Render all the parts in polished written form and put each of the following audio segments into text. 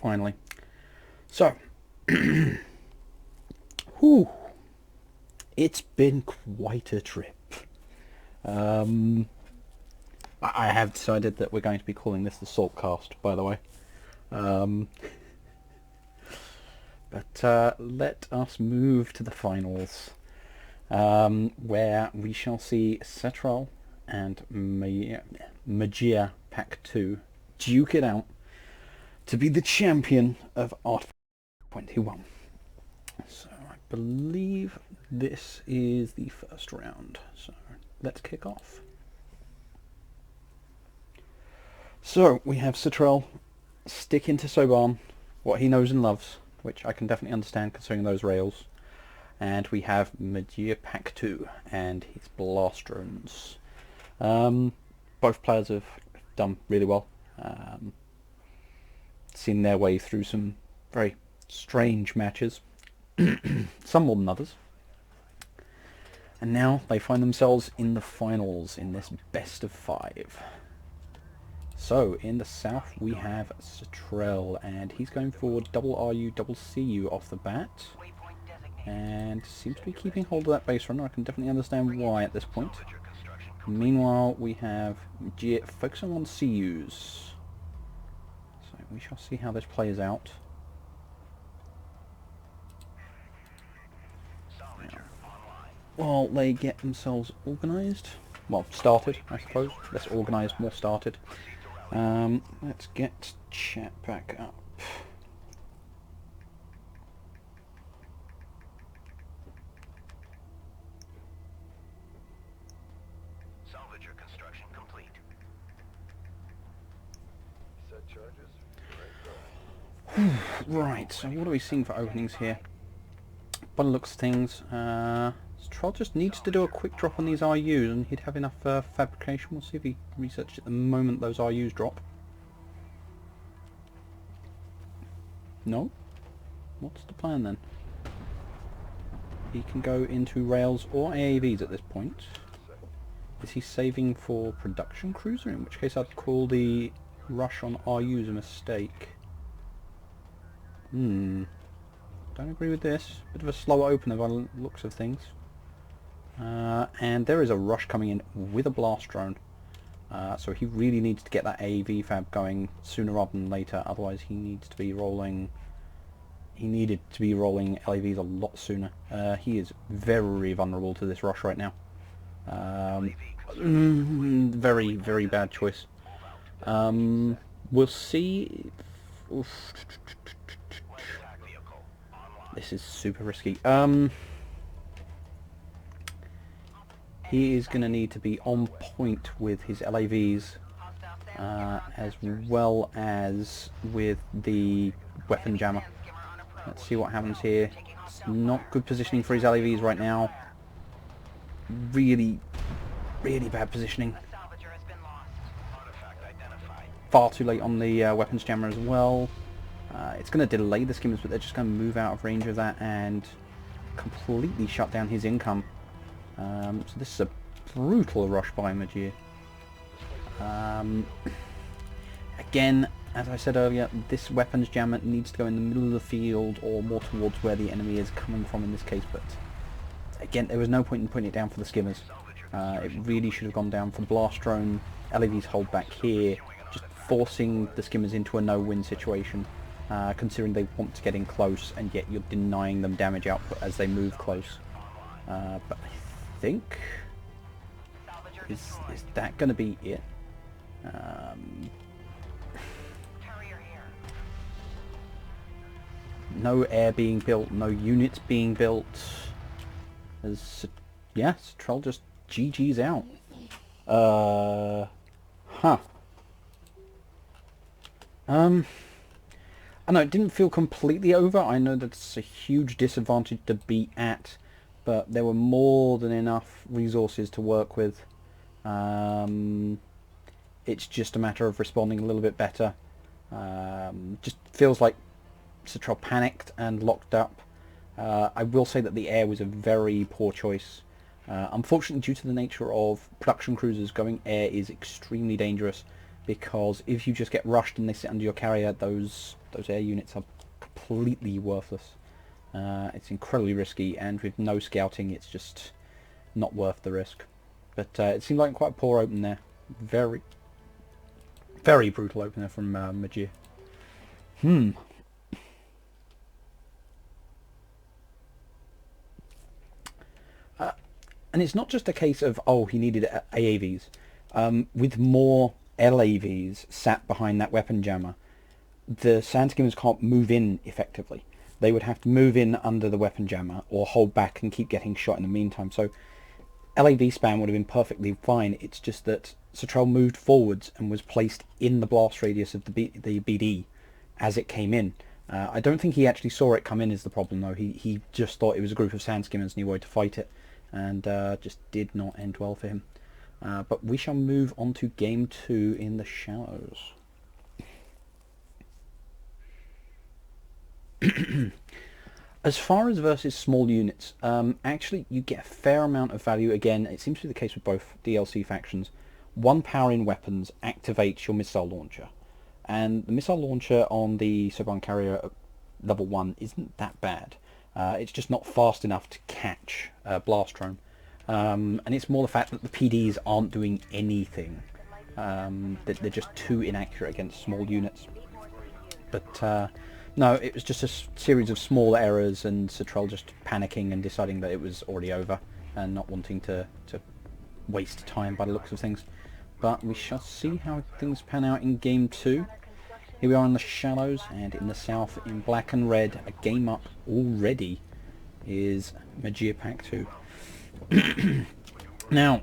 finally. So, whew, it's been quite a trip. I have decided that we're going to be calling this the Saltcast, by the way. But let us move to the finals, where we shall see Satrell and Majiir Paktu duke it out to be the champion of Art 21. So I believe this is the first round. So let's kick off. So we have Satrell sticking to Soban, what he knows and loves, which I can definitely understand considering those rails. And we have Majiir Paktu and his blast drones. Both players have done really well. Seen their way through some very strange matches, some more than others. And now they find themselves in the finals in this best of 5. So in the south we have Satrell, and he's going for double RU, double CU off the bat, and seems to be keeping hold of that base runner. I can definitely understand why at this point. Meanwhile we have Majiir focusing on CUs. So we shall see how this plays out. While they get themselves organised, well, started, I suppose. Less organised, more started. Let's get chat back up. Salvage construction complete. Set charges. Right, so what are we seeing for openings here? By the looks of things, Troll just needs to do a quick drop on these RUs and he'd have enough fabrication. We'll see if he researched it the moment those RUs drop. No? What's the plan then? He can go into rails or AAVs at this point. Is he saving for production cruiser? In which case I'd call the rush on RUs a mistake. Don't agree with this. Bit of a slower opener by the looks of things. And there is a rush coming in with a blast drone. So he really needs to get that AAV fab going sooner rather than later. Otherwise he needs to be rolling... He needed to be rolling LAVs a lot sooner. He is very vulnerable to this rush right now. Very, very bad choice. We'll see... Oof. This is super risky. He is going to need to be on point with his LAVs, as well as with the weapon jammer. Let's see what happens here. It's not good positioning for his LAVs right now. Really, really bad positioning. Far too late on the weapons jammer as well. It's going to delay the skimmers, but they're just going to move out of range of that and completely shut down his income. So this is a brutal rush by Majiir. Again, as I said earlier, this weapons jammer needs to go in the middle of the field or more towards where the enemy is coming from in this case, but again, there was no point in putting it down for the skimmers. It really should have gone down for the blast drone. LAVs hold back here, just forcing the skimmers into a no-win situation. Considering they want to get in close and yet you're denying them damage output as they move close. But I think... Is that going to be it? No air being built, no units being built. As yes, Troll just GG's out. I know it didn't feel completely over. I know that's a huge disadvantage to be at, but there were more than enough resources to work with. It's just a matter of responding a little bit better. Just feels like Satrell panicked and locked up. I will say that the air was a very poor choice. Unfortunately, due to the nature of production cruisers, going air is extremely dangerous. because if you just get rushed and they sit under your carrier, those air units are completely worthless. It's incredibly risky, and with no scouting, it's just not worth the risk. But it seemed like quite a poor open there. Very, very brutal opener from Majiir. And it's not just a case of, oh, he needed AAVs. With more LAVs sat behind that weapon jammer, the Sandskimmers can't move in effectively. They would have to move in under the weapon jammer or hold back and keep getting shot in the meantime. So LAV spam would have been perfectly fine. It's just that Satrell moved forwards and was placed in the blast radius of the BD as it came in. I don't think he actually saw it come in is the problem, though. He just thought it was a group of Sandskimmers and he wanted to fight it, and just did not end well for him. But we shall move on to game 2 in the shallows. As far as versus small units, actually you get a fair amount of value. Again, it seems to be the case with both DLC factions. 1 power in weapons activates your missile launcher, and the missile launcher on the Soban carrier at level 1 isn't that bad. It's just not fast enough to catch a blast drone, and it's more the fact that the PDs aren't doing anything. They're just too inaccurate against small units. But no, it was just a series of small errors, and Satrell just panicking and deciding that it was already over and not wanting to waste time by the looks of things. But we shall see how things pan out in game 2. Here we are in the shallows, and in the south, in black and red, a game up already is Majiir Paktu. Now,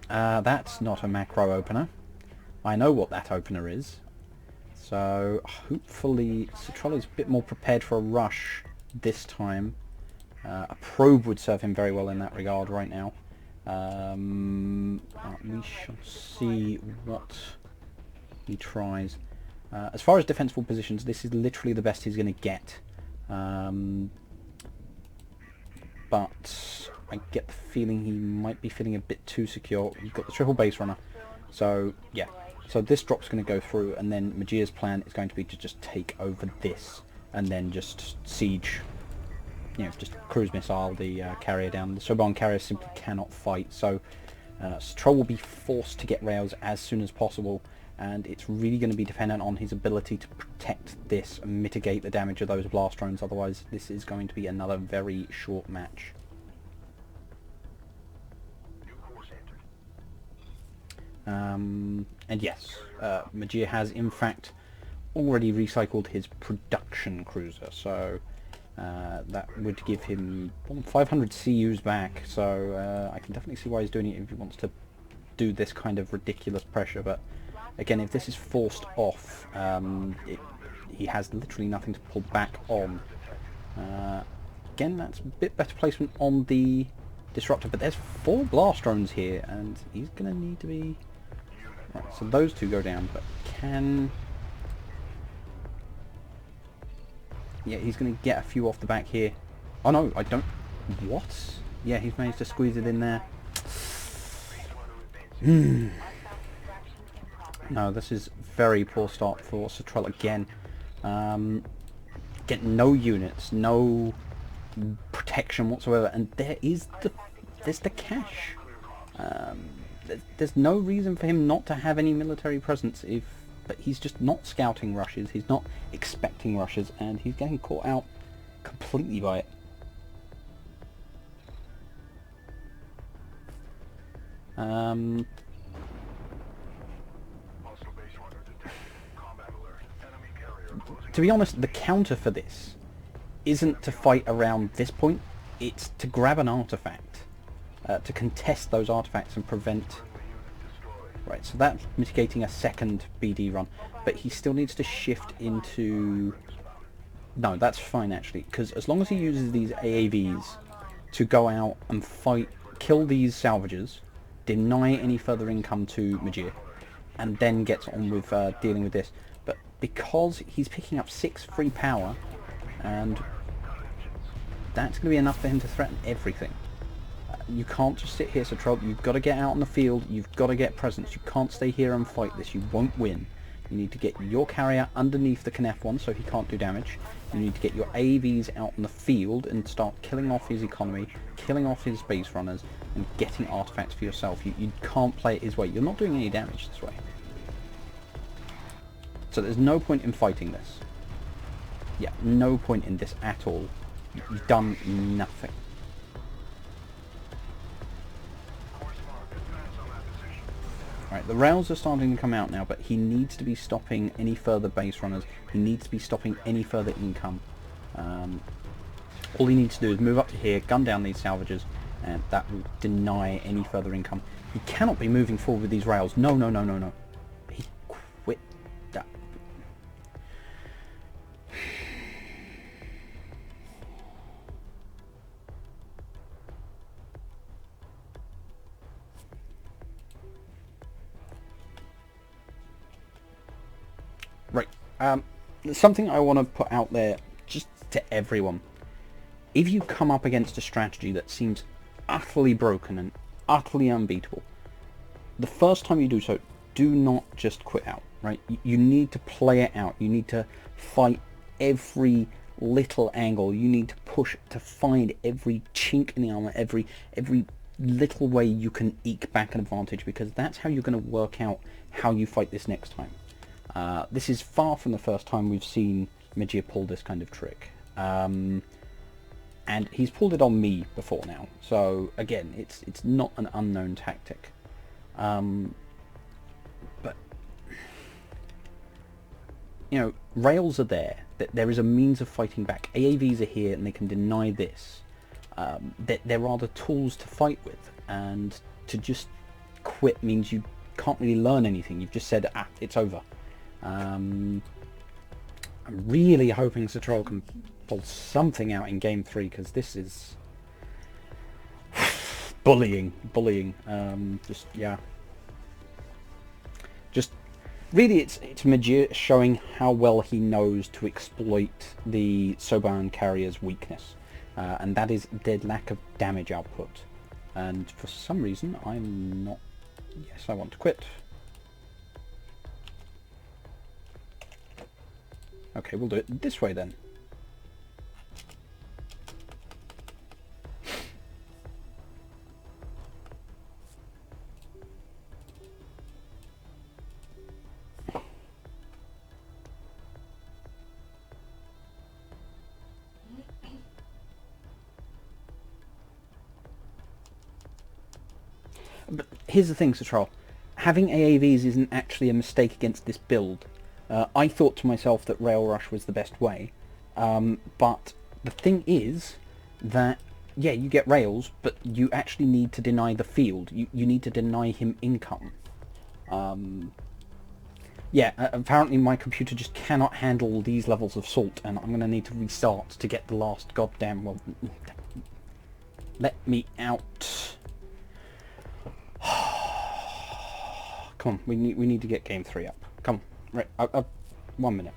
that's not a macro opener. I know what that opener is. So hopefully Satrell is a bit more prepared for a rush this time. A probe would serve him very well in that regard right now. We shall see what he tries. As far as defensible positions, this is literally the best he's going to get. But I get the feeling he might be feeling a bit too secure. He's got the triple base runner. So, yeah. So this drop's going to go through, and then Majiir's plan is going to be to just take over this, and then just siege, just cruise missile the carrier down. The Soban carrier simply cannot fight, so Satrell will be forced to get rails as soon as possible, and it's really going to be dependent on his ability to protect this and mitigate the damage of those blast drones. Otherwise, this is going to be another very short match. And yes, Majiir has in fact already recycled his production cruiser, so that would give him 500 CUs back, so I can definitely see why he's doing it if he wants to do this kind of ridiculous pressure. But again, if this is forced off, he has literally nothing to pull back on. Again, that's a bit better placement on the disruptor, but there's 4 blast drones here, and he's going to need to be... Right, so those 2 go down, but can... Yeah, he's going to get a few off the back here. Oh no, I don't... What? Yeah, he's managed to squeeze it in there. No, this is very poor start for Satrell again. Get no units, no protection whatsoever, and there's the cash. There's no reason for him not to have any military presence, but he's just not scouting rushes, he's not expecting rushes, and he's getting caught out completely by it. To be honest, the counter for this isn't to fight around this point, it's to grab an artifact, to contest those artifacts and prevent... Right, so that's mitigating a second BD run, but he still needs to shift into... No, that's fine actually, because as long as he uses these AAVs to go out and fight, kill these salvagers, deny any further income to Majiir, and then gets on with dealing with this. But because he's picking up 6 free power, and that's going to be enough for him to threaten everything. You can't just sit here, Satrell. You've got to get out on the field. You've got to get presence. You can't stay here and fight this. You won't win. You need to get your carrier underneath the Knef one so he can't do damage. You need to get your AVs out in the field and start killing off his economy, killing off his base runners, and getting artifacts for yourself. You can't play it his way. You're not doing any damage this way. So there's no point in fighting this. Yeah, no point in this at all. You've done nothing. Right, the rails are starting to come out now, but he needs to be stopping any further base runners. He needs to be stopping any further income. All he needs to do is move up to here, gun down these salvages, and that will deny any further income. He cannot be moving forward with these rails. No, no, no, no, no. He quit that. Right, something I want to put out there just to everyone. If you come up against a strategy that seems utterly broken and utterly unbeatable, the first time you do so, do not just quit out, right? You need to play it out. You need to fight every little angle. You need to push to find every chink in the armor, every little way you can eke back an advantage, because that's how you're going to work out how you fight this next time. This is far from the first time we've seen Majiir pull this kind of trick. And he's pulled it on me before now. So again, it's not an unknown tactic. But you know, rails are there. There is a means of fighting back. AAVs are here and they can deny this. There are the tools to fight with, and to just quit means you can't really learn anything. You've just said, it's over. I'm really hoping Satrell can pull something out in game 3, because this is bullying. Just really, it's Majiir showing how well he knows to exploit the Soban carrier's weakness, and that is their lack of damage output. And for some reason, I'm not. Yes, I want to quit. Okay, we'll do it this way then. But here's the thing, Satrell. Having AAVs isn't actually a mistake against this build. I thought to myself that Rail Rush was the best way, but the thing is that, yeah, you get rails, but you actually need to deny the field. You need to deny him income. Yeah, apparently my computer just cannot handle these levels of salt, and I'm going to need to restart to get the last goddamn... Well, let me out. Come on, we need to get game 3 up. Come on. Right, 1 minute.